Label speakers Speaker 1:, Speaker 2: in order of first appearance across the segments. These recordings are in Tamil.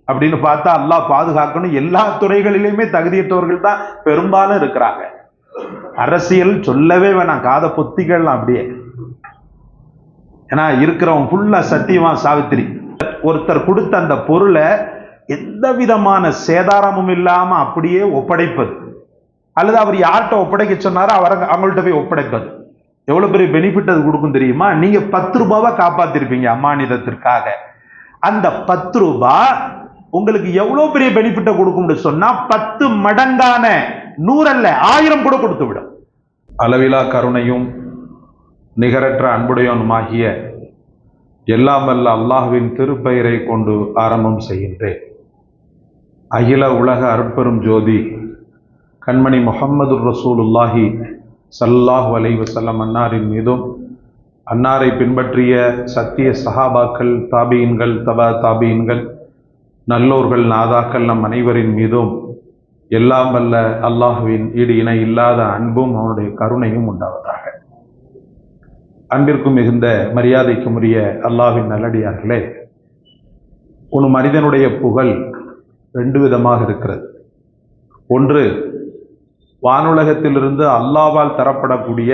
Speaker 1: அப்படின்னு பார்த்தா அல்லாஹ் பாதுகாக்கணும். எல்லா துறைகளிலுமே தகுதியற்றவர்கள் தான் பெரும்பாலும் இருக்கிறாங்க. அரசியல் சொல்லவே வேணாம், காதை பொத்திக்கலாம் அப்படியே. ஏன்னா இருக்கிறவன் ஃபுல்லா சத்தியவான் சாவித்திரி. ஒருத்தர் கொடுத்த அந்த பொருளை எந்த விதமான சேதாரமும் இல்லாம அப்படியே ஒப்படைப்பது, அல்லது அவர் யார்கிட்ட ஒப்படைக்க சொன்னாரோ அவங்கள்ட்ட போய் ஒப்படைப்பது எவ்வளவு பெரிய பெனிஃபிட் அது கொடுக்கும் தெரியுமா? நீங்க 10 ரூபாவை காப்பாத்திருப்பீங்க அம்மானிதத்திற்காக. அந்த 10 ரூபாய் உங்களுக்கு எவ்வளவு பெரிய பெனிஃபிட்டை கொடுக்கும்னு சொன்னா 10 மடங்கான 100 அல்ல 1000 கூட கொடுத்து விடும். அளவிலா கருணையும் நிகரற்ற அன்புடையவனுமாகிய எல்லாம் வல்ல அல்லாஹ்வின் திருப்பெயரை கொண்டு ஆரம்பம் செய்கின்றேன். அகில உலக அருட்பெரும் ஜோதி கண்மணி முஹம்மது ரசூலுல்லாஹி ஸல்லல்லாஹு அலைஹி வஸல்லம் அன்னாரின் மீதும், அன்னாரை பின்பற்றிய சத்திய சஹாபாக்கள், தாபீன்கள், தபா தாபீன்கள், நல்லோர்கள், நாதாக்கள் நம் அனைவரின் மீதும் எல்லாம் வல்ல அல்லாஹ்வின் ஈடு இணை இல்லாத அன்பும் அவனுடைய கருணையும் உண்டாவதாக. அன்பிற்கும் மிகுந்த மரியாதைக்கும் உரிய அல்லாஹ்வின் நல்லடியார்களே, ஒரு மனிதனுடைய புகழ் 2 விதமாக இருக்கிறது. ஒன்று, வானுலகத்திலிருந்து அல்லாஹ்வால் தரப்படக்கூடிய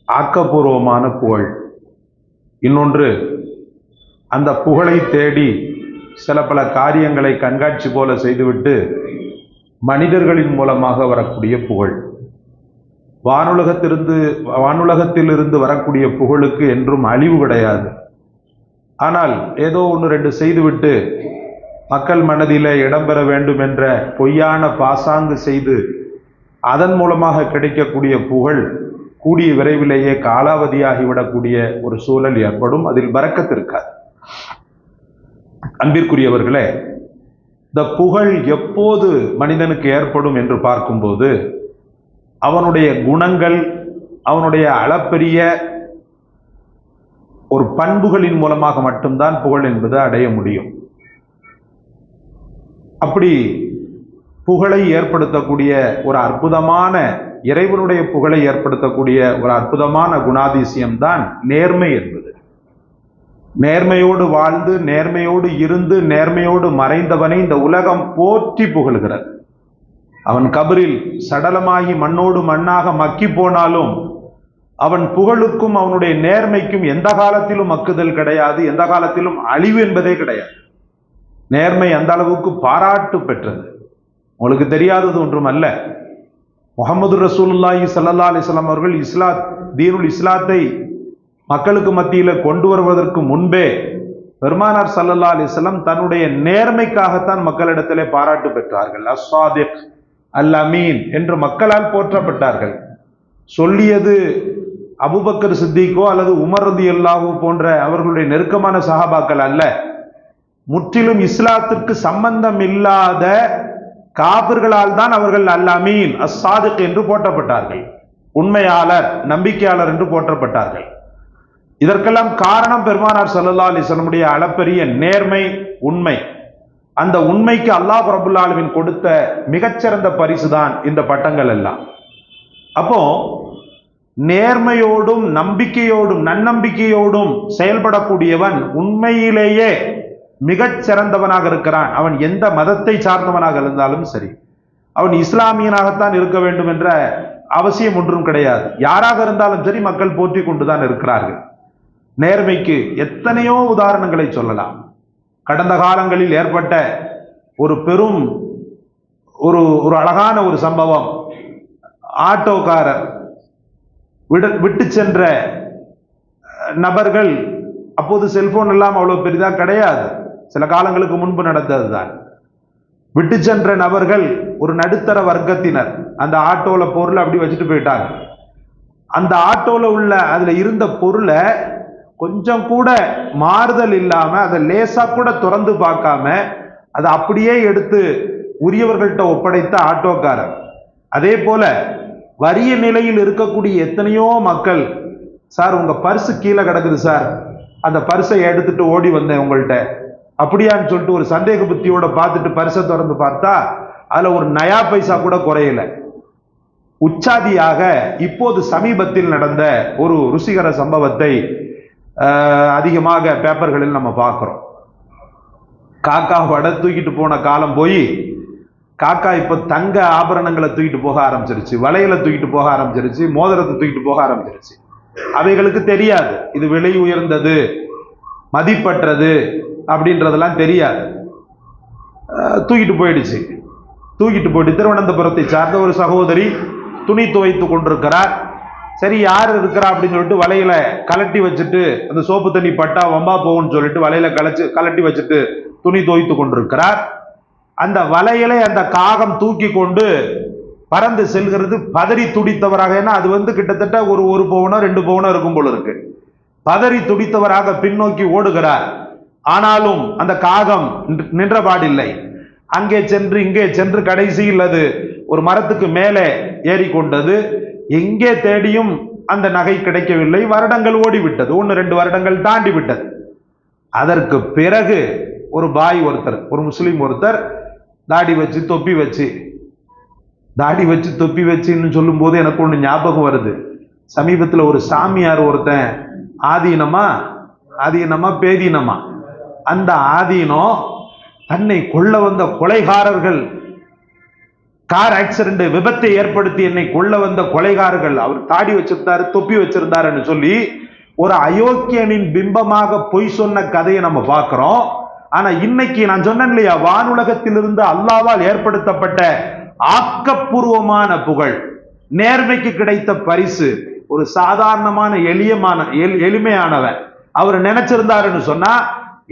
Speaker 1: ஆக்கப்பூர்வமான புகழ். இன்னொன்று, அந்த புகழை தேடி சில பல காரியங்களை கண்காட்சி போல செய்துவிட்டு மனிதர்களின் மூலமாக வரக்கூடிய புகழ். வானுலகத்திலிருந்து வரக்கூடிய புகழுக்கு என்றும் அழிவு கிடையாது. ஆனால் ஏதோ 1-2 செய்துவிட்டு மக்கள் மனதில் இடம்பெற வேண்டும் என்ற பொய்யான பாசாங்கு செய்து அதன் மூலமாக கிடைக்கக்கூடிய புகழ் கூடிய விரைவிலேயே காலாவதியாகிவிடக்கூடிய ஒரு சூழல் ஏற்படும். அதில் பரக்கத் இருக்காது. அன்பிற்குரியவர்களே, இந்த புகழ் எப்போது மனிதனுக்கு ஏற்படும் என்று பார்க்கும்போது அவனுடைய குணங்கள், அவனுடைய அளப்பெரிய ஒரு பண்புகளின் மூலமாக மட்டும்தான் புகழ் என்பது அடைய முடியும். அப்படி புகழை ஏற்படுத்தக்கூடிய ஒரு அற்புதமான, இறைவனுடைய புகழை ஏற்படுத்தக்கூடிய ஒரு அற்புதமான குணாதிசயம்தான் நேர்மை என்பது. நேர்மையோடு வாழ்ந்து, நேர்மையோடு இருந்து, நேர்மையோடு மறைந்தவனை இந்த உலகம் போற்றி புகழ்கிறது. அவன் கபரில் சடலமாகி மண்ணோடு மண்ணாக மக்கி போனாலும் அவன் புகழுக்கும் அவனுடைய நேர்மைக்கும் எந்த காலத்திலும் மக்குதல் கிடையாது, எந்த காலத்திலும் அழிவு என்பதே கிடையாது. நேர்மை அந்த அளவுக்கு பாராட்டு பெற்றது. உங்களுக்கு தெரியாதது ஒன்றும் அல்ல, முஹம்மது ரசூலுல்லாஹி ஸல்லல்லாஹு அலைஹி வஸல்லம் அவர்கள் தீனுல் இஸ்லாத்தை மக்களுக்கு மத்தியில கொண்டு வருவதற்கு முன்பே பெருமானார் ஸல்லல்லாஹு அலைஹி வஸல்லம் தன்னுடைய நேர்மைக்காகத்தான் மக்களிடத்திலே பாராட்டு பெற்றார்கள். அஸ்ஸாதிக், அல் அமீன் என்று மக்களால் போற்றப்பட்டார்கள். சொல்லியது அபூபக்கர் சித்திக்கோ அல்லது உமர் ரலியல்லாஹு போன்ற அவர்களுடைய நெருக்கமான சஹாபாக்கள் அல்ல, முற்றிலும் இஸ்லாத்திற்கு சம்பந்தம் இல்லாத காபிர்களால் தான் அவர்கள் அல் அமீன், அஸ்ஸாதிக் என்று போற்றப்பட்டார்கள். உண்மையாளர், நம்பிக்கையாளர் என்று போற்றப்பட்டார்கள். இதற்கெல்லாம் காரணம் பெருமானார் ஸல்லல்லாஹு அலைஹி வஸல்லமுடைய அளப்பெரிய நேர்மை, உண்மை. அந்த உண்மைக்கு அல்லாஹ் ரப்பல் ஆலமீன் கொடுத்த மிகச்சிறந்த பரிசுதான் இந்த பட்டங்கள் எல்லாம். அப்போ நேர்மையோடும் நம்பிக்கையோடும் நன்னம்பிக்கையோடும் செயல்படக்கூடியவன் உண்மையிலேயே மிகச் சிறந்தவனாக இருக்கிறான். அவன் எந்த மதத்தை சார்ந்தவனாக இருந்தாலும் சரி, அவன் இஸ்லாமியனாகத்தான் இருக்க வேண்டும் என்ற அவசியம் ஒன்றும் கிடையாது. யாராக இருந்தாலும் சரி மக்கள் போற்றி கொண்டுதான் இருக்கிறார்கள். நேர்மைக்கு எத்தனையோ உதாரணங்களை சொல்லலாம். கடந்த காலங்களில் ஏற்பட்ட ஒரு பெரும் ஒரு அழகான ஒரு சம்பவம். ஆட்டோக்காரர் விட்டு சென்ற நபர்கள், அப்போது செல்போன் எல்லாம் அவ்வளவு பெரிதாக கிடையாது, சில காலங்களுக்கு முன்பு நடந்ததுதான். விட்டு சென்ற நபர்கள் ஒரு நடுத்தர வர்க்கத்தினர் அந்த ஆட்டோல பொருளை அப்படி வச்சுட்டு போயிட்டாங்க. அந்த ஆட்டோல உள்ள அதுல இருந்த பொருளை கொஞ்சம் கூட மாறுதல் இல்லாம, அதை லேசா கூட திறந்து பார்க்காம அதை அப்படியே எடுத்து உரியவர்கள்ட்ட ஒப்படைத்த ஆட்டோக்காரர். அதே போல வறிய நிலையில் இருக்கக்கூடிய எத்தனையோ மக்கள், சார் உங்க பர்சு கீழே கிடக்குது சார், அந்த பர்சை எடுத்துட்டு ஓடி வந்தேன் உங்கள்கிட்ட, அப்படியான்னு சொல்லிட்டு ஒரு சந்தேக புத்தியோட பார்த்துட்டு பர்சை திறந்து பார்த்தா அதுல ஒரு நயா பைசா கூட குறையல. உச்சாதியாக இப்போது சமீபத்தில் நடந்த ஒரு ருசிகர சம்பவத்தை அதிகமாக பேப்பர்களில் நம்ம பார்க்கிறோம். காக்கா வடை தூக்கிட்டு போன காலம் போய் காக்கா இப்ப தங்க ஆபரணங்களை தூக்கிட்டு போக ஆரம்பிச்சிருச்சு, வளையலை தூக்கிட்டு போக ஆரம்பிச்சிருச்சு, மோதிரத்தை தூக்கிட்டு போக ஆரம்பிச்சிருச்சு. அவைகளுக்கு தெரியாது இது விலை உயர்ந்தது, மதிப்பற்றது அப்படின்றதெல்லாம் தெரியாது. தூக்கிட்டு போயிடுச்சு. தூக்கிட்டு போயிட்டு திருவனந்தபுரத்தை சார்ந்த ஒரு சகோதரி துணி துவைத்து கொண்டிருக்கிறார். சரி, யார் இருக்கிறா அப்படின்னு சொல்லிட்டு வலையில கலட்டி வச்சுட்டு, அந்த சோப்பு தண்ணி பட்டா வம்பா போகும்னு சொல்லிட்டு வலையில கலட்டி வச்சுட்டு துணி துவைத்து கொண்டிருக்கிறார். அந்த வலையில அந்த காகம் தூக்கி கொண்டு பறந்து செல்கிறது. பதறி துடித்தவராக, ஏன்னா அது கிட்டத்தட்ட ஒரு பவுனோ 2 பவுனோ இருக்கும் போல இருக்கு. பதறி துடித்தவராக பின்னோக்கி ஓடுகிறார். ஆனாலும் அந்த காகம் நின்றபாடில்லை. அங்கே சென்று இங்கே சென்று கடைசியில் அது ஒரு மரத்துக்கு மேலே ஏறிக்கொண்டது. எங்கே தேடியும் அந்த நகை கிடைக்கவில்லை. வருடங்கள் ஓடிவிட்டது, 1-2 வருடங்கள் தாண்டி விட்டது. அதற்கு பிறகு ஒரு பாய் ஒருத்தர், ஒரு முஸ்லீம் ஒருத்தர், தாடி வச்சு தொப்பி வச்சுன்னு சொல்லும் போது எனக்கு ஒண்ணு ஞாபகம் வருது. சமீபத்தில் ஒரு சாமியார் ஒருத்தன் ஆதீனமா பேதீனமா, அந்த ஆதீனம் தன்னை கொல்ல வந்த கொலைகாரர்கள், கார் ஆக்சிடென்ட் விபத்தை ஏற்படுத்தி என்னை கொல்ல வந்த கொலைகாரர்கள், அவர் தாடி வச்சிருந்தாரு தொப்பி வச்சிருந்தாருன்னு சொல்லி ஒரு அயோக்கியனின் பிம்பமாக பொய் சொன்ன கதையை நம்ம பார்க்கிறோம். ஆனா இன்னைக்கு நான் சொன்னேன் இல்லையா, வானுலகத்திலிருந்து அல்லாவால் ஏற்படுத்தப்பட்ட ஆக்கப்பூர்வமான புகழ், நேர்மைக்கு கிடைத்த பரிசு, ஒரு சாதாரணமான எளிமையானவன் அவர் நினைச்சிருந்தாருன்னு சொன்னா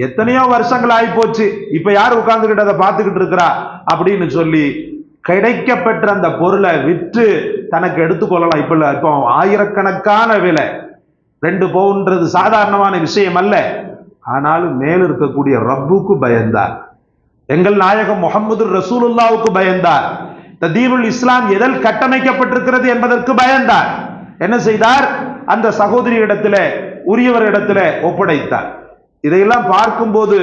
Speaker 1: எத்தனையோ வருஷங்கள் ஆகி போச்சு, இப்ப யார் உட்கார்ந்துகிட்டு அதை பார்த்துக்கிட்டு இருக்கிறா அப்படின்னு சொல்லி கிடைக்கப்பெற்ற அந்த பொருளை விற்று தனக்கு எடுத்துக்கொள்ளலாம். இப்போ ஆயிரக்கணக்கான விலை, 2 பவுன்றது சாதாரணமான விஷயம் அல்ல. ஆனாலும் மேல் இருக்கக்கூடிய ரப்புக்கு பயந்தார், எங்கள் நாயகம் முஹம்மது ரசூலுல்லாவுக்கு பயந்தார், இந்த தீனுல் இஸ்லாம் எதில் கட்டமைக்கப்பட்டிருக்கிறது என்பதற்கு பயந்தார். என்ன செய்தார்? அந்த சகோதரியிடத்துல உரியவரிடத்துல ஒப்படைத்தார். இதையெல்லாம் பார்க்கும்போது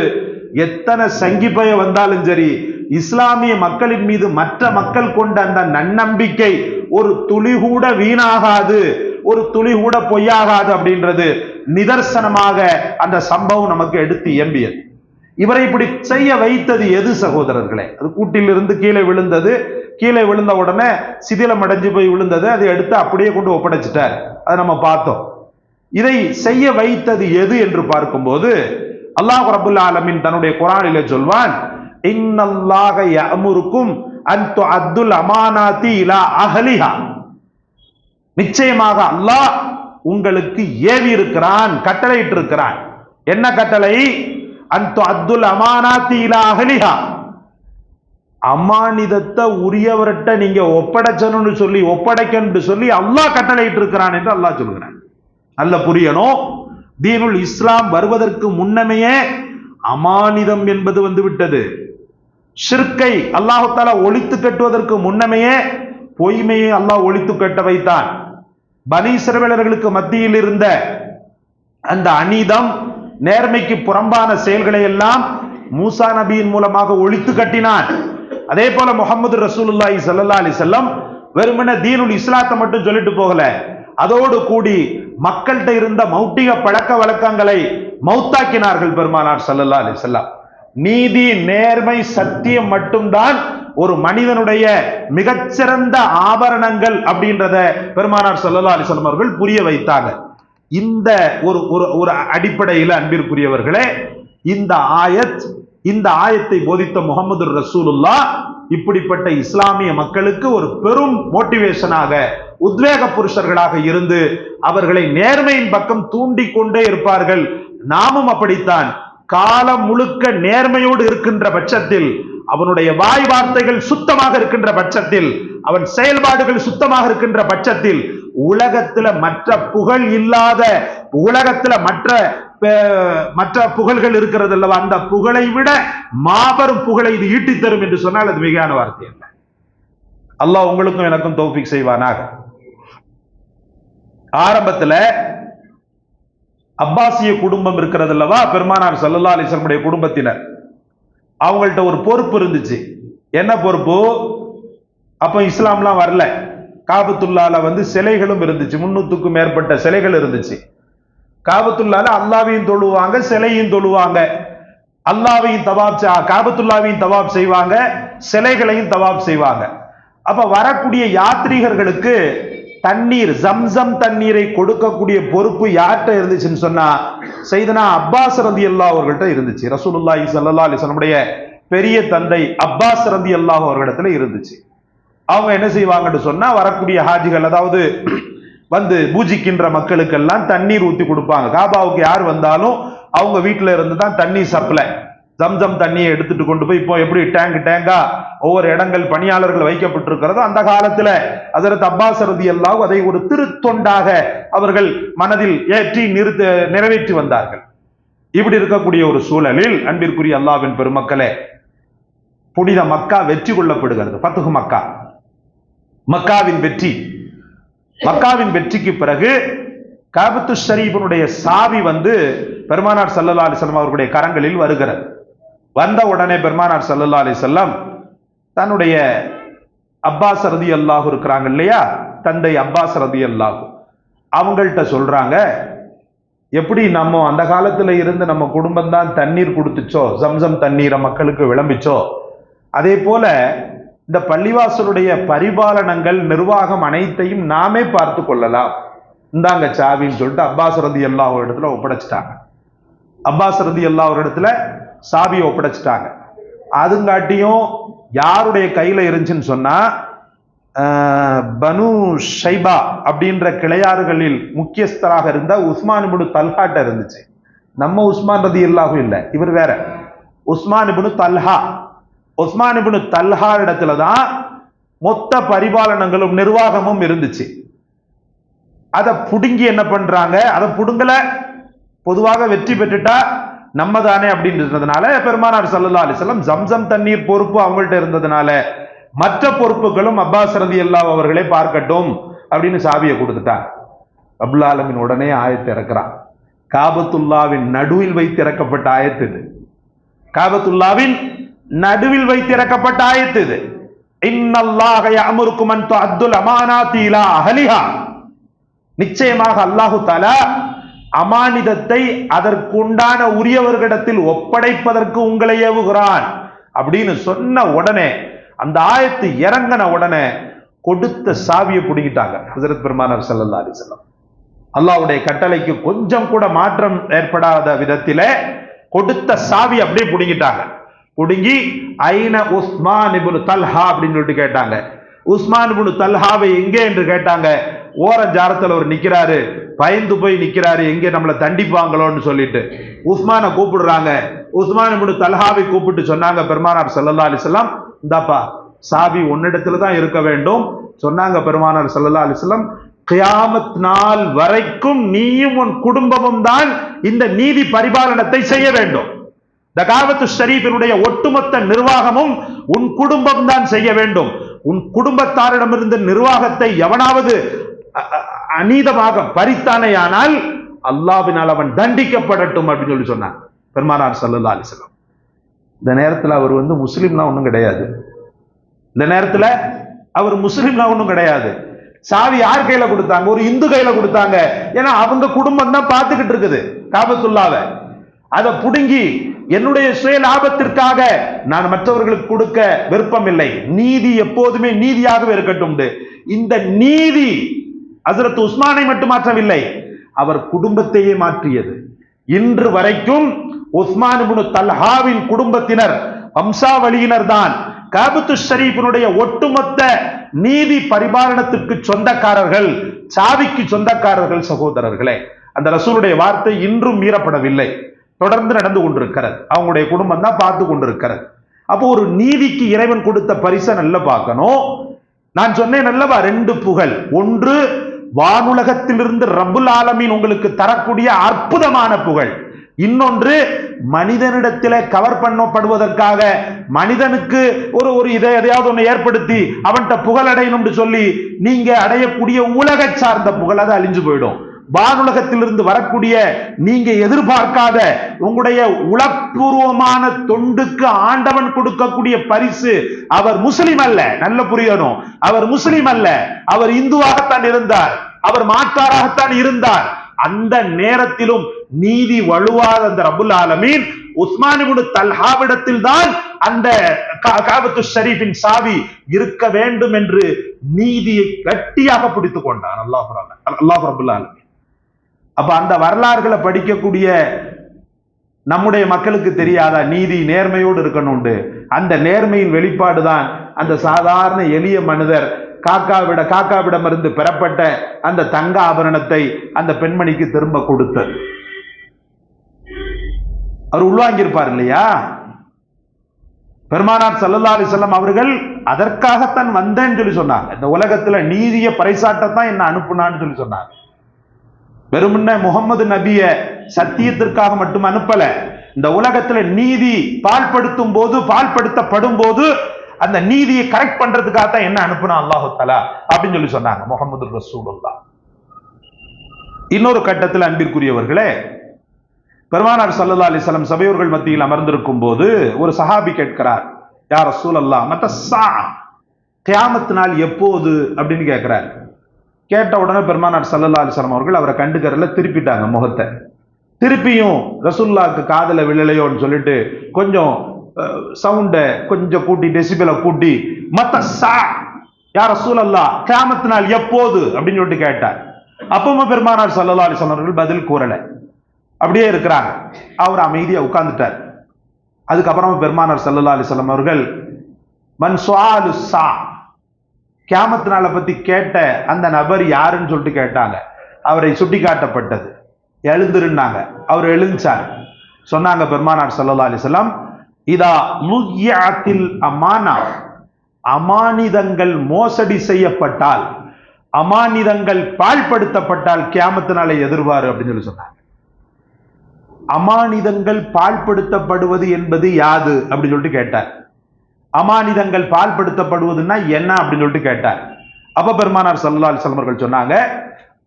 Speaker 1: எத்தனை சங்கிப்பய வந்தாலும் சரி, இஸ்லாமிய மக்களின் மீது மற்ற மக்கள் கொண்ட அந்த நன்னம்பிக்கை ஒரு துளி கூட வீணாகாது, ஒரு துளி கூட பொய்யாகாது அப்படின்றது நிதர்சனமாக அந்த சம்பவம் நமக்கு எடுத்து எம்பியது. இவரை இப்படி செய்ய வைத்தது எது சகோதரர்களே? அது கூட்டிலிருந்து கீழே விழுந்தது. கீழே விழுந்த உடனே சிதிலம் அடைஞ்சு போய் விழுந்தது. அதை எடுத்து அப்படியே கொண்டு ஒப்படைச்சிட்டார். அதை நம்ம பார்த்தோம். இதை செய்ய வைத்தது எது என்று பார்க்கும்போது அல்லாஹ் ரப்புல் ஆலமீன் தன்னுடைய குர்ஆனிலே சொல்வான், இன்னல்லாஹ யஅமுருக்கும் அன் துஅத்துல் அமானாத்தி இலா அஹ்லிஹா. நிச்சயமாக அல்லாஹ் உங்களுக்கு ஏவி இருக்கிறான், கட்டளையிட்டு இருக்கிறான். என்ன கட்டளை? அன் துஅத்துல் அமானாத்தி இலா அஹ்லிஹா. அமானிதத்தை உரியவர்கிட்ட நீங்க ஒப்படைக்கணும்னு சொல்லி அல்லாஹ் கட்டளையிட்டு இருக்கிறான் என்று அல்லாஹ் சொல்கிறான். நல்ல புரியணும். தீனுல் இஸ்லாம் வருவதற்கு முன்னமே அமானிதம் என்பது வந்து விட்டது. ஷிர்கை அல்லாஹ் தஆலா ஒழித்து கட்டுவதற்கு முன்னமே பொய்மையை அல்லாஹ் ஒழித்து கட்ட வைத்தான். பனி இஸ்ரவேலர்களுக்கு மத்தியில் இருந்த அந்த அநீதம், நேர்மைக்கு புறம்பான செயல்களை எல்லாம் மூசா நபியின் மூலமாக ஒழித்து கட்டினான். அதே போல முஹம்மது ரசூலுல்லாஹி ஸல்லல்லாஹு அலைஹி வஸல்லம் வெறுமனே தீனுல் இஸ்லாத்தை மட்டும் சொல்லிட்டு போகல, அதோடு கூடி மக்கள்கிட்ட இருந்த மௌட்டிக பழக்க வழக்கங்களை மௌத்தாக்கினார்கள் பெருமானார் ஸல்லல்லாஹு அலைஹி வஸல்லம். நீதி, நேர்மை, சத்தியம் மட்டும்தான் ஒரு மனிதனுடைய மிகச்சிறந்த ஆபரணங்கள் அப்படின்றத பெருமானார் ஸல்லல்லாஹு அலைஹி வஸல்லம் அவர்கள் புரிய வைத்தாங்க. இந்த ஒரு அடிப்படையில் அன்பிற்குரியவர்களே, இந்த ஆயத்தை போதித்த முஹம்மது ரசூலுல்லாஹ் இப்படிப்பட்ட இஸ்லாமிய மக்களுக்கு ஒரு பெரும் மோட்டிவேஷனாக, உத்வேக புருஷர்களாக இருந்து அவர்களை நேர்மையின் பக்கம் தூண்டிக் கொண்டே இருப்பார்கள். நாமும் அப்படித்தான். காலம் முழுக்க நேர்மையோடு இருக்கின்ற பட்சத்தில், அவனுடைய வாய் வார்த்தைகள் சுத்தமாக இருக்கின்ற பட்சத்தில், அவன் செயல்பாடுகள் சுத்தமாக இருக்கின்ற பட்சத்தில், உலகத்துல மற்ற புகழ் இல்லாத, உலகத்துல மற்ற புகழ்கள் இருக்கிறது அல்லவா, அந்த புகழை விட மாபெரும் புகழை இது ஈட்டித் தரும் என்று சொன்னால் அது மிகையான வார்த்தை அல்ல. அல்லாஹ் உங்களுக்கும் எனக்கும் தௌஃபீக் செய்வானாக. ஆரம்பத்துல அப்பாசிய குடும்பம் இருக்கிறது அல்லவா, பெருமானார் ஸல்லல்லாஹு அலைஹி வஸல்லம் குடும்பத்தினர், அவங்கள்ட்ட ஒரு பொறுப்பு இருந்துச்சு. என்ன பொறுப்பு? அப்ப இஸ்லாம்லாம் வரல. காபத்துல்லால சிலைகளும் இருந்துச்சு, 300க்கும் மேற்பட்ட சிலைகள் இருந்துச்சு. காபத்துல்லால அல்லாவையும் தொழுவாங்க, சிலையும் தொழுவாங்க. அல்லாவையும் தவாப், காபத்துல்லாவையும் தவாப் செய்வாங்க, சிலைகளையும் தவாப் செய்வாங்க. அப்ப வரக்கூடிய யாத்ரீகர்களுக்கு தண்ணீர், ஜம்சம் தண்ணீரை கொடுக்கக்கூடிய பொறுப்பு யார்கிட்ட இருந்துச்சுன்னு சொன்னா சையதுனா அப்பாஸ் ரலியல்லாஹு அவர்கள்ட்ட இருந்துச்சு. ரசூலுல்லாஹி ஸல்லல்லாஹு அலைஹி வஸல்லம் பெரிய தந்தை அப்பாஸ் ரலியல்லாஹு அவர்களிடத்துல இருந்துச்சு. அவங்க என்ன செய்வாங்கன்னு சொன்னா வரக்கூடிய ஹாஜிகள், அதாவது வந்து பூஜிக்கின்ற மக்களுக்கெல்லாம் தண்ணீர் ஊத்தி கொடுப்பாங்க. காபாவுக்கு யார் வந்தாலும் அவங்க வீட்டுல இருந்து தான் தண்ணீர் சப்ளை, ஜம்சம் தண்ணியை எடுத்துட்டு கொண்டு போய், இப்போ எப்படி டேங்கா ஒவ்வொரு இடங்கள் பணியாளர்கள் வைக்கப்பட்டிருக்கிறதோ அந்த காலத்துல ஹஜ்ரத் அப்பாஸ் ரலியல்லாஹு அதை ஒரு திருத்தொண்டாக அவர்கள் மனதில் ஏற்றி நிறைவேற்றி வந்தார்கள். இப்படி இருக்கக்கூடிய ஒரு சூழலில் அன்பிற்குரிய அல்லாஹ்வின் பெருமக்களே, புனித மக்கா வெற்றி கொள்ளப்படுகிறது. ஃபத்ஹு மக்கா, மக்காவின் வெற்றி. மக்காவின் வெற்றிக்கு பிறகு காபத்து ஷரீஃபினுடைய சாவி வந்து பெருமானார் ஸல்லல்லாஹு அலைஹி வஸல்லம் அவர்களுடைய கரங்களில் வருகிறது. வந்த உடனே பெருமானார் ஸல்லல்லாஹு அலைஹி வஸல்லம் தன்னுடைய அப்பாஸ் ரலியல்லாஹு இருக்கிறாங்க இல்லையா, தந்தை அப்பாஸ் ரலியல்லாஹு, அவங்கள்ட்ட சொல்றாங்க, எப்படி நம்ம அந்த காலத்துல இருந்து நம்ம குடும்பம் தான் தண்ணீர் கொடுத்துச்சோ, ஜம்சம் தண்ணீரை மக்களுக்கு விளம்பிச்சோ, அதே போல இந்த பள்ளிவாசலுடைய பரிபாலனங்கள், நிர்வாகம் அனைத்தையும் நாமே பார்த்து கொள்ளலாம், இந்தாங்க சாவின்னு சொல்லிட்டு அப்பாஸ் ரலியல்லாஹு இடத்துல ஒப்படைச்சிட்டாங்க. அப்பாஸ் ரலியல்லாஹு ஒரு இடத்துல சாவியை ஒப்படைச்சிட்டாங்க. அதுங்காட்டியும் யாருடைய கையில இருந்துச்சுன்னு சொன்னா பனு ஷைபா அப்படின்ற கிளையாறுகளில் முக்கியஸ்தராக இருந்த உஸ்மான் இப்னு தல்ஹாட்ட இருந்துச்சு. நம்ம உஸ்மான் ரலியல்லாஹு இல்லை, இவர் வேற உஸ்மான் இப்னு தல்ஹா. உஸ்மான் இப்னு தல்ஹா இடத்துல தான் மொத்த பரிபாலனங்களும் நிர்வாகமும் இருந்துச்சு. அதை புடுங்கி என்ன பண்றாங்க, அதை புடுங்கல, பொதுவாக வெற்றி பெற்றுட்டா நம்ம தானே அப்படின்றதுனால பெருமானார் ஸல்லல்லாஹு அலைஹி வஸல்லம் ஜம்சம் தண்ணீர் பொறுப்பு அவங்கள்ட்ட இருந்ததுனால மற்ற பொறுப்புகளும் அப்பாஸ் ரலியல்லாஹு அவர்களே பார்க்கட்டும் அப்படின்னு சாவியை கொடுத்துட்டாங்க. ரப்புல் ஆலமீன் உடனே ஆயத்தை இறக்குறான். காபத்துல்லாவின் நடுவில் வைத்து இறக்கப்பட்ட ஆயத்து இது. காபத்துல்லாவின் நடுவில் வைத்து இறக்கப்பட்ட ஆயத்து இது. இன்னல்லாஹ யஅமுருக்கும் அன் துஅத்துல் அமானாத்தி இலா அஹ்லிஹா, நிச்சயமாக அல்லாஹு தஆலா அமானிதத்தை அதற்குண்டான உரியவர்களிடத்தில் ஒப்படைப்பதற்கு உங்களை ஏவுகிறான் அப்படின்னு சொன்ன உடனே, அந்த ஆயத்து இறங்கின உடனே கொடுத்த சாவியை பிடிங்கிட்டாங்க ஹஜ்ரத் பெருமானார் ஸல்லல்லாஹு அலைஹி வஸல்லம். அல்லாஹ்வுடைய கட்டளைக்கு கொஞ்சம் கூட மாற்றம் ஏற்படாத விதத்திலே கொடுத்த சாவி அப்படியே பிடிங்கிட்டாங்க. பிடுங்கி ஐன உஸ்மான் இப்னு தல்ஹா அப்படின்னு சொல்லிட்டு கேட்டாங்க. உஸ்மான் இப்னு தல்ஹாவை எங்கே என்று கேட்டாங்க. ஓரஞ்சாரத்தில் அவர் நிக்கிறாரு, பயந்து போய் நிக்கிறாரு, எங்கே நம்மளை தண்டிப்பாங்களோன்னு சொல்லிட்டு உஸ்மானை கூப்பிடுறாங்க. உஸ்மான் இப்னு தல்ஹாவை கூப்பிட்டு சொன்னாங்க பெருமானார் ஸல்லல்லாஹு அலைஹி வஸல்லம், இந்தாப்பா சாவி உன்னிடத்துல தான் இருக்க வேண்டும் சொன்னாங்க பெருமானார் ஸல்லல்லாஹு அலைஹி வஸல்லம். கியாமத் நாள் வரைக்கும் நீயும் உன் குடும்பமும் தான் இந்த நீதி பரிபாலனத்தை செய்ய வேண்டும். இந்த காபத்து ஷரீஃபினுடைய ஒட்டுமொத்த நிர்வாகமும் உன் குடும்பம் தான் செய்ய வேண்டும். உன் குடும்பத்தாரிடமிருந்து நிர்வாகத்தை எவனாவது அநீதமாக பறித்தானேயானால் அல்லாஹ்வினால் அவன் தண்டிக்கப்படட்டும் அப்படின்னு சொல்லி சொன்னான் பெருமானார் ஸல்லல்லாஹு அலைஹி வஸல்லம். இந்த நேரத்தில் அவர் வந்து முஸ்லீம்லாம் ஒன்றும் கிடையாது. இந்த நேரத்தில் அவர் முஸ்லீம்லாம் ஒன்றும் கிடையாது. சாவி யார் கையில கொடுத்தாங்க? ஒரு இந்து கையில கொடுத்தாங்க. ஏன்னா அவங்க குடும்பம் தான் பார்த்துக்கிட்டு இருக்குது காபத்துல்லாவை. அதை புடுங்கி என்னுடைய சுய லாபத்திற்காக நான் மற்றவர்களுக்கு கொடுக்க விருப்பம் இல்லை, நீதி எப்போதுமே நீதியாகவே இருக்கட்டும். இந்த நீதி ஹஜ்ரத் உஸ்மானை மட்டும் மாற்றவில்லை, அவர் குடும்பத்தையே மாற்றியது. இன்று வரைக்கும் உஸ்மான் இப்னு தல்ஹாவின் குடும்பத்தினர், வம்சாவளியினர் தான் காபத்து ஷரீஃபினுடைய ஒட்டுமொத்த நீதி பரிபாலனத்திற்கு சொந்தக்காரர்கள், சாவிக்கு சொந்தக்காரர்கள். சகோதரர்களே, அந்த ரசூலுடைய வார்த்தை இன்றும் மீறப்படவில்லை, தொடர்ந்து நடந்து கொண்டிருக்கிறது. அவங்களுடைய குடும்பம் தான் பார்த்து கொண்டிருக்கிறது. அப்போ ஒரு நீதிக்கு இறைவன் கொடுத்த பரிசை நல்ல பார்க்கணும். நான் சொன்னேன் அல்லவா, ரெண்டு புகழ். ஒன்று வானுலகத்திலிருந்து ரப்புல் ஆலமீன் உங்களுக்கு தரக்கூடிய அற்புதமான புகழ். இன்னொன்று மனிதனிடத்திலே கவர் பண்ணப்படுவதற்காக மனிதனுக்கு ஒரு எதையாவது ஒன்று ஏற்படுத்தி அவன்கிட்ட புகழ் அடையணும்னு சொல்லி நீங்க அடையக்கூடிய உலக சார்ந்த புகழ், அது அழிஞ்சு போயிடும். வானுலகத்திலிருந்து வரக்கூடிய நீங்க எதிர்பார்க்காத உங்களுடைய உளப்பூர்வமான தொண்டுக்கு ஆண்டவன் கொடுக்கக்கூடிய பரிசு. அவர் முஸ்லிம் அல்ல, நல்ல புரியணும், அவர் முஸ்லிம் அல்ல, அவர் இந்துவாகத்தான் இருந்தார், அவர் மாற்றாராகத்தான் இருந்தார். அந்த நேரத்திலும் நீதி வலுவாத அந்த ரப்புல் ஆலமீன் உஸ்மான் இப்னு தல்ஹாவிடத்தில் தான் அந்த காபத்து ஷரீஃபின் சாவி இருக்க வேண்டும் என்று நீதியை கட்டியாக பிடித்துக் கொண்டான் அல்லாஹ் ரப்புல் ஆலமீன். அப்ப அந்த வரலாறுகளை படிக்கக்கூடிய நம்முடைய மக்களுக்கு தெரியாதா நீதி நேர்மையோடு இருக்கணும்? அந்த நேர்மையின் வெளிப்பாடு தான் அந்த சாதாரண எளிய மனிதர் காக்காவிடமிருந்து பெறப்பட்ட அந்த தங்க ஆபரணத்தை அந்த பெண்மணிக்கு திரும்ப கொடுத்தார். அவர் உள்வாங்கியிருப்பார் இல்லையா? பெருமானார் ஸல்லல்லாஹு அலைஹி வஸல்லம் அவர்கள் அதற்காகத்தான் வந்தேன்னு சொல்லி சொன்னாங்க. இந்த உலகத்துல நீதியை பறைசாட்டத்தான் என்ன அனுப்புனான்னு சொல்லி சொன்னாங்க. வெறுமனே முகமது நபிய சத்தியத்திற்காக மட்டும் அனுப்பல. இந்த உலகத்துல நீதி பால்படுத்தப்படும் போது அந்த நீதியை கரெக்ட் பண்றதுக்காக தான் என்ன அனுப்புனா அல்லாஹு தஆலா அப்படின்னு சொல்லி சொன்னாங்க முஹம்மது ரசூலுல்லாஹ். இன்னொரு கட்டத்தில் அன்பிற்குரியவர்களே, பெருமானார் ஸல்லல்லாஹு அலைஹி வஸல்லம் சபையோர்கள் மத்தியில் அமர்ந்திருக்கும் போது ஒரு சஹாபி கேட்கிறார், யா ரசூலல்லாஹ் மத்தஸ்ஸா, கியாமத் நாள் எப்போது அப்படின்னு கேட்கிறார். கேட்ட உடனே பெருமானார் ஸல்லல்லாஹு அலைஹி வஸல்லம் அவர்கள் அவரை கண்டுக்கறல திருப்பிட்டாங்க முகத்தை. திருப்பியும் ரசூலுல்லாஹ்க்கு காதுல விழலையோன்னு சொல்லிட்டு கொஞ்சம் சவுண்ட கொஞ்சம் கூட்டி டெசிபலை கூட்டி மத்தஸ்ஸா யா ரசூலல்லாஹ் கியாமத் நாள் எப்போது அப்படின்னு சொல்லிட்டு கேட்டார். அப்பவும் பெருமானார் ஸல்லல்லாஹு அலைஹி வஸல்லம் அவர்கள் பதில் கூறல, அப்படியே இருக்கிறாங்க. அவர் அமைதியா உட்கார்ந்துட்டார். அதுக்கப்புறம் பெருமானார் ஸல்லல்லாஹு அலைஹி வஸல்லம் அவர்கள் மன் சுஆலு ஸா, கியாமத் நாளை பத்தி கேட்ட அந்த நபர் யாருன்னு சொல்லிட்டு கேட்டாங்க. அவரை சுட்டி காட்டப்பட்டது. எழுந்திருந்தாங்க. அவர் எழுந்தார். சொன்னாங்க பெருமானார் ஸல்லல்லாஹு அலைஹி வஸல்லம், இதா முய்யாத்தில் அமானா, அமானிதங்கள் மோசடி செய்யப்பட்டால், அமானிதங்கள் பாழ்படுத்தப்பட்டால் கியாமத் நாளை எதிர்வாரு அப்படின்னு சொல்லி சொன்னாங்க. அமானிதங்கள் பாழ்படுத்தப்படுவது என்பது யாது அப்படின்னு சொல்லிட்டு கேட்டார். அமானிதங்கள் பால்படுத்தப்படுவதுன்னா என்ன அப்படின்னு சொல்லிட்டு கேட்டார். அப்ப பெருமானார் ஸல்லல்லாஹு அலைஹி வஸல்லம் அவர்கள் சொன்னாங்க,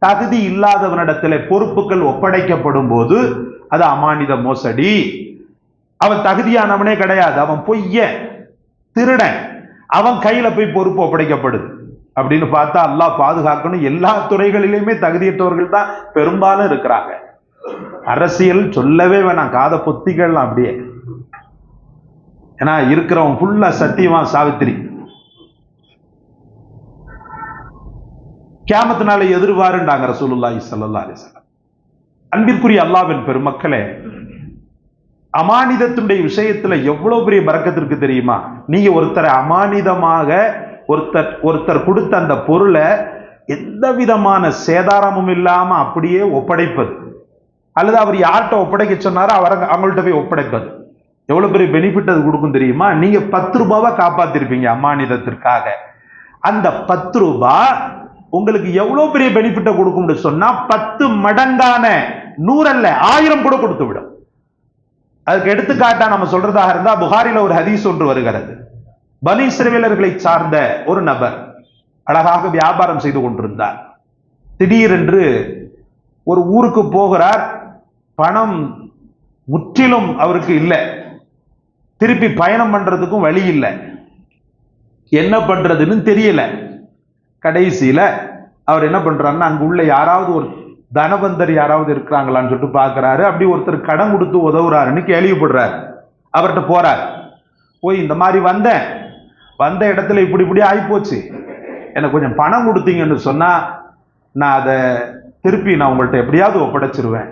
Speaker 1: தகுதி இல்லாதவனிடத்தில் பொறுப்புகள் ஒப்படைக்கப்படும் போது அது அமானித மோசடி. அவன் தகுதியானவனே கிடையாது, அவன் பொய்ய திருடன், அவன் கையில போய் பொறுப்பு ஒப்படைக்கப்படுது அப்படின்னு பார்த்தா அல்லாஹ் பாதுகாக்கணும். எல்லா துறைகளிலுமே தகுதியற்றவர்கள் தான் பெரும்பாலும் இருக்கிறாங்க. அரசியல் சொல்லவே வேணாம், காத பொத்திகள்லாம் அப்படியே. ஏன்னா இருக்கிறவன் ஃபுல்லா சத்தியவான் சாவித்திரி. கியாமத் நாளை எதிர்வாருண்டாங்க ரசூலுல்லாஹி ஸல்லல்லாஹு அலைஹி வஸல்லம். அன்பிற்குரிய அல்லாஹ்வின் பெருமக்களே, அமானிதத்துடைய விஷயத்துல எவ்வளவு பெரிய பரக்கத்திற்கு தெரியுமா? நீங்க ஒருத்தரை அமானிதமாக ஒருத்தர் கொடுத்த அந்த பொருளை எந்த விதமான சேதாரமும் இல்லாம அப்படியே ஒப்படைப்பது, அல்லது அவர் யார்கிட்ட ஒப்படைக்க சொன்னாரோ அவங்கள்ட்ட போய் ஒப்படைப்பது, எவ்வளவு பெரிய பெனிஃபிட் அது கொடுக்கும் தெரியுமா? நீங்க 10 ரூபாவை காப்பாத்திருப்பீங்க அமானிதத்திற்காக. அந்த 10 ரூபாய் உங்களுக்கு எவ்வளவு பெரிய பெனிஃபிட்டை கொடுக்கும்னு சொன்னா 10 மடங்கான 100 அல்ல 1000 கூட கொடுத்து விடும். அதுக்கு எடுத்துக்காட்டா நம்ம சொல்றதாக இருந்தா புகாரில ஒரு ஹதீஸ் ஒன்று வருகிறது. பனி இஸ்ரவேலர்களை சார்ந்த ஒரு நபர் அழகாக வியாபாரம் செய்து கொண்டிருந்தார். திடீரென்று ஒரு ஊருக்கு போகிறார். பணம் முற்றிலும் அவருக்கு இல்லை. திருப்பி பயணம் பண்றதுக்கும் வழி இல்லை. என்ன பண்றதுன்னு தெரியல. கடைசியில அவர் என்ன பண்றாருன்னா, அங்க உள்ள யாராவது ஒரு தனபந்தர் யாராவது இருக்கிறாங்களான்னு சொல்லிட்டு பாக்குறாரு. அப்படி ஒருத்தர் கடன் கொடுத்து உதவுறாருன்னு கேள்விப்படுறாரு. அவர்கிட்ட போறார். போய் இந்த மாதிரி வந்த இடத்துல இப்படி ஆயிப்போச்சு, எனக்கு கொஞ்சம் பணம் கொடுத்தீங்கன்னு சொன்னா நான் அதை திருப்பி நான் உங்கள்கிட்ட எப்படியாவது ஒப்படைச்சிருவேன்.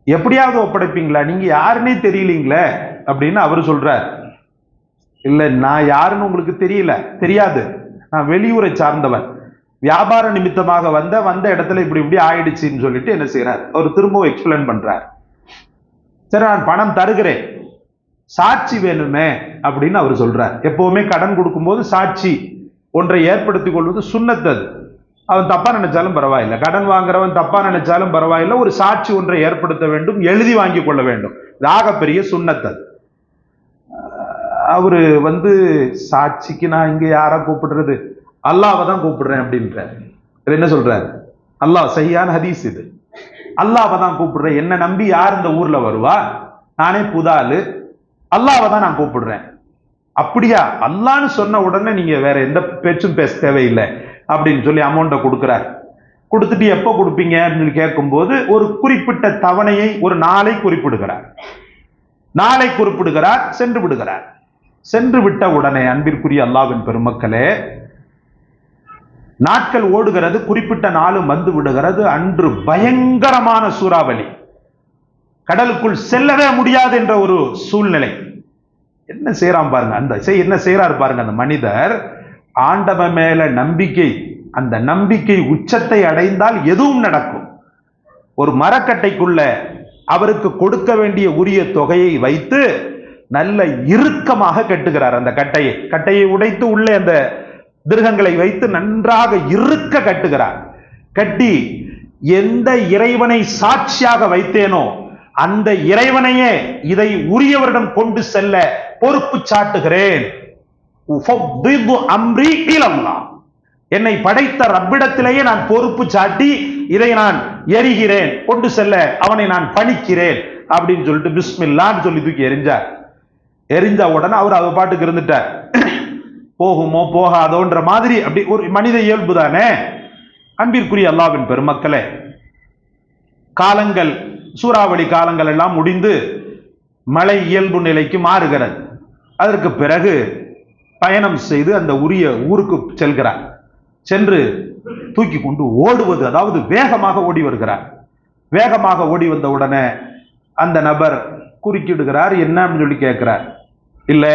Speaker 1: எப்படியாவது ஒப்படைப்பீங்களா? நீங்க யாருன்னே தெரியலீங்களே அப்படின்னு அவரு சொல்றார். இல்ல, நான் யாருன்னு உங்களுக்கு தெரியாது, நான் வெளியூரை சார்ந்தவன், வியாபார நிமித்தமாக வந்த இடத்துல இப்படி ஆயிடுச்சுன்னு சொல்லிட்டு என்ன செய்யறார், அவர் திரும்பவும் எக்ஸ்பிளைன் பண்றார். சரி, நான் பணம் தருகிறேன், சாட்சி வேணுமே அப்படின்னு அவர் சொல்றார். எப்பவுமே கடன் கொடுக்கும்போது சாட்சி ஒன்றை ஏற்படுத்திக் கொள்வது சுன்னத்தது. அவன் தப்பா நினைச்சாலும் பரவாயில்லை, கடன் வாங்குறவன் தப்பா நினைச்சாலும் பரவாயில்லை, ஒரு சாட்சி ஒன்றை ஏற்படுத்த வேண்டும், எழுதி வாங்கி கொள்ள வேண்டும். பெரிய சுன்னத்தது. அவரு சாட்சிக்கு நான் இங்க யாரா கூப்பிடுறது, அல்லாஹ்வை தான் கூப்பிடுறேன் அப்படின்றார். என்ன சொல்றாரு? அல்லாஹ், சஹீஹான ஹதீஸ் இது. அல்லாஹ்வை தான் கூப்பிடுறேன், என்ன நம்பி யார் இந்த ஊர்ல வருவா? நானே புதாலு, அல்லாஹ்வை தான் நான் கூப்பிடுறேன். அப்படியா? அல்லாஹ்னு சொன்ன உடனே நீங்க வேற எந்த பேச்சும் பேச தேவையில்லை அப்படின்னு சொல்லி அமௌண்ட்டை கொடுக்கிறார். கொடுத்துட்டு எப்போ கொடுப்பீங்க அப்படின்னு கேட்கும்போது ஒரு குறிப்பிட்ட தவணையை, ஒரு நாளை குறிப்பிடுகிறார். சென்று விடுகிறார். சென்று விட்ட உடனே அன்பிற்குரிய அல்லாஹ்வின் பெருமக்களே, நாட்கள் ஓடுகிறது, குறிப்பிட்ட நாளும் வந்து விடுகிறது. அன்று பயங்கரமான சூறாவளி, கடலுக்குள் செல்லவே முடியாது என்ற ஒரு சூழ்நிலை. என்ன செய்யறான் பாருங்க, என்ன செய்யறாரு பாருங்க அந்த மனிதர். ஆண்டவன் மேல நம்பிக்கை, அந்த நம்பிக்கை உச்சத்தை அடைந்தால் எதுவும் நடக்கும். ஒரு மரக்கட்டைக்குள்ள அவருக்கு கொடுக்க வேண்டிய உரிய தொகையை வைத்து நல்ல இறுக்கமாக கட்டுகிறார். அந்த கட்டையை உடைத்து உள்ளே அந்த திருகங்களை வைத்து நன்றாக இறுக்க கட்டுகிறார். கட்டி எந்த இறைவனை சாட்சியாக வைத்தேனோ அந்த இறைவனையே இதை உரியவரிடம் கொண்டு செல்ல பொறுப்பு சாட்டுகிறேன். என்னை படைத்த ரப்பிடத்திலேயே நான் பொறுப்பு சாட்டி இதை நான் எரிகிறேன், கொண்டு செல்ல அவனை நான் பணிக்கிறேன் அப்படின்னு சொல்லிட்டு பிஸ்மில்லான்னு சொல்லி தூக்கி எரிஞ்சார். எரிஞ்ச உடனே அவர் அவ பாட்டுக்கு இருந்துட்டார். போகுமோ போகாதோன்ற மாதிரி அப்படி ஒரு மனித இயல்பு தானே. அன்பிற்குரிய அல்லாஹ்வின் பெருமக்களே, காலங்கள், சூறாவளி காலங்கள் எல்லாம் முடிந்து மழை இயல்பு நிலைக்கு மாறுகிறது. அதற்கு பிறகு பயணம் செய்து அந்த உரிய ஊருக்கு செல்கிறார். சென்று தூக்கி கொண்டு ஓடுவது, அதாவது வேகமாக ஓடி வருகிறார். வேகமாக ஓடி வந்த உடனே அந்த நபர் குறுக்கிடுகிறார். என்ன அப்படின்னு சொல்லி கேட்கிறார். இல்ல,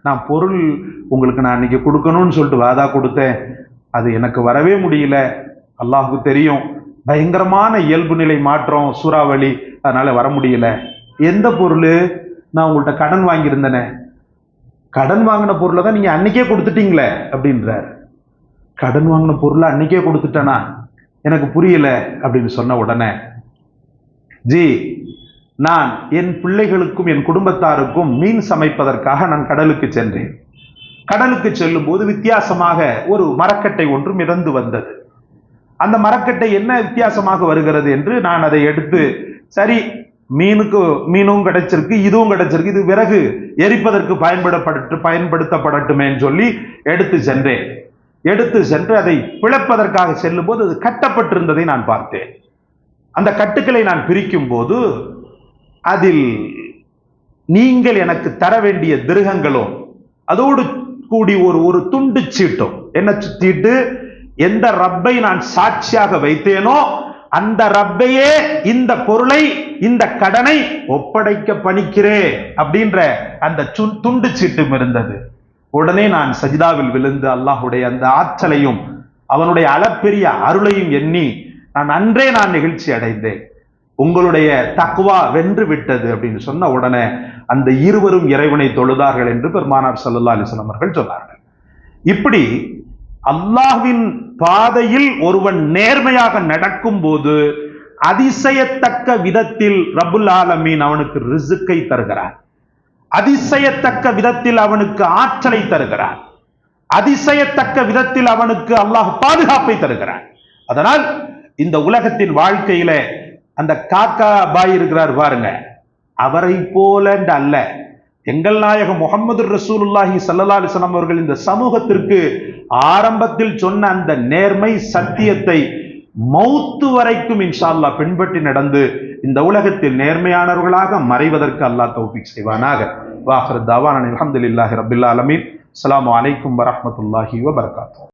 Speaker 1: நான் பொருள் உங்களுக்கு நான் இன்னைக்கு கொடுக்கணும்னு சொல்லிட்டு வாதா கொடுத்தேன், அது எனக்கு வரவே முடியல. அல்லாஹுக்கு தெரியும், பயங்கரமான இயல்பு நிலை மாற்றம், சூறாவளி, அதனால வர முடியல. எந்த பொருள்? நான் உங்கள்கிட்ட கடன் வாங்கியிருந்தேனே, கடன் வாங்கின பொருளை தான் நீங்க அன்னைக்கே கொடுத்துட்டீங்களே அப்படின்றார். கடன் வாங்கின பொருளை அன்னைக்கே கொடுத்துட்டேனா, எனக்கு புரியல அப்படின்னு சொன்ன உடனே, ஜி, நான் என் பிள்ளைகளுக்கும் என் குடும்பத்தாருக்கும் மீன் சமைப்பதற்காக நான் கடலுக்கு சென்றேன். கடலுக்கு செல்லும் போது வித்தியாசமாக ஒரு மரக்கட்டை ஒன்று மிதந்து வந்தது. அந்த மரக்கட்டை என்ன வித்தியாசமாக வருகிறது என்று நான் அதை எடுத்து, சரி மீனும் கிடைச்சிருக்கு, இதுவும் கிடைச்சிருக்கு, இது விறகு எரிப்பதற்கு பயன்படுத்தப்படட்டுமே சொல்லி எடுத்து சென்றேன். எடுத்து சென்று அதை பிளப்பதற்காக செல்லும் போது அது கட்டப்பட்டிருந்ததை நான் பார்த்தேன். அந்த கட்டுக்களை நான் பிரிக்கும் போது அதில் நீங்கள் எனக்கு தர வேண்டிய திருகங்களும் அதோடு கூடி ஒரு துண்டு சீட்டும், என்ன சீட்டு, எந்த ரப்பை நான் சாட்சியாக வைத்தேனோ அந்த ரப்பையே இந்த பொருளை, இந்த கடனை ஒப்படைக்க பணிக்கிறேன் அப்படின்ற அந்த துண்டு சீட்டும் இருந்தது. உடனே நான் சஜிதாவில் விழுந்து அல்லாஹுடைய அந்த ஆற்றலையும் அவனுடைய அளப்பெரிய அருளையும் எண்ணி அன்றே நான் நிகழ்ச்சி அடைந்தேன். உங்களுடைய தக்வா வென்று விட்டது அப்படின்னு சொன்ன உடனே அந்த இருவரும் இறைவனை தொழுதார்கள் என்று பெருமானார் ஸல்லல்லாஹு அலைஹி வஸல்லம் அவர்கள் சொன்னார்கள். இப்படி அல்லாஹ்வின் பாதையில் ஒருவன் நேர்மையாக நடக்கும் போது அதிசயத்தக்க விதத்தில் ரப்புல் ஆலமீன் அவனுக்கு ரிஸ்கை தருகிறார். அதிசயத்தக்க விதத்தில் அவனுக்கு ஆற்றலை தருகிறார். அதிசயத்தக்க விதத்தில் அவனுக்கு அல்லாஹ் பாதுகாப்பை தருகிறார். அதனால் இந்த உலகத்தின் வாழ்க்கையில அந்த காக்கா பாய் இருக்கிறார் பாருங்க, அவரை போல அல்ல, எங்கள் நாயகம் முஹம்மது ரசூலுல்லாஹி ஸல்லல்லாஹு அலைஹி வஸல்லம் அவர்கள் இந்த சமூகத்திற்கு ஆரம்பத்தில் சொன்ன அந்த நேர்மை சத்தியத்தை மௌத்து வரைக்கும் இன்ஷா அல்லாஹ் பின்பற்றி நடந்து இந்த உலகத்தில் நேர்மையானவர்களாக மறைவதற்கு அல்லாஹ் தௌஃபீக் செய்வானாக. வாஹிரு தஅவானா அல்ஹம்துலில்லாஹி ரப்பில் ஆலமீன். அஸ்ஸலாமு அலைக்கும் வரஹ்மத்துல்லாஹி வபரகாத்துஹு.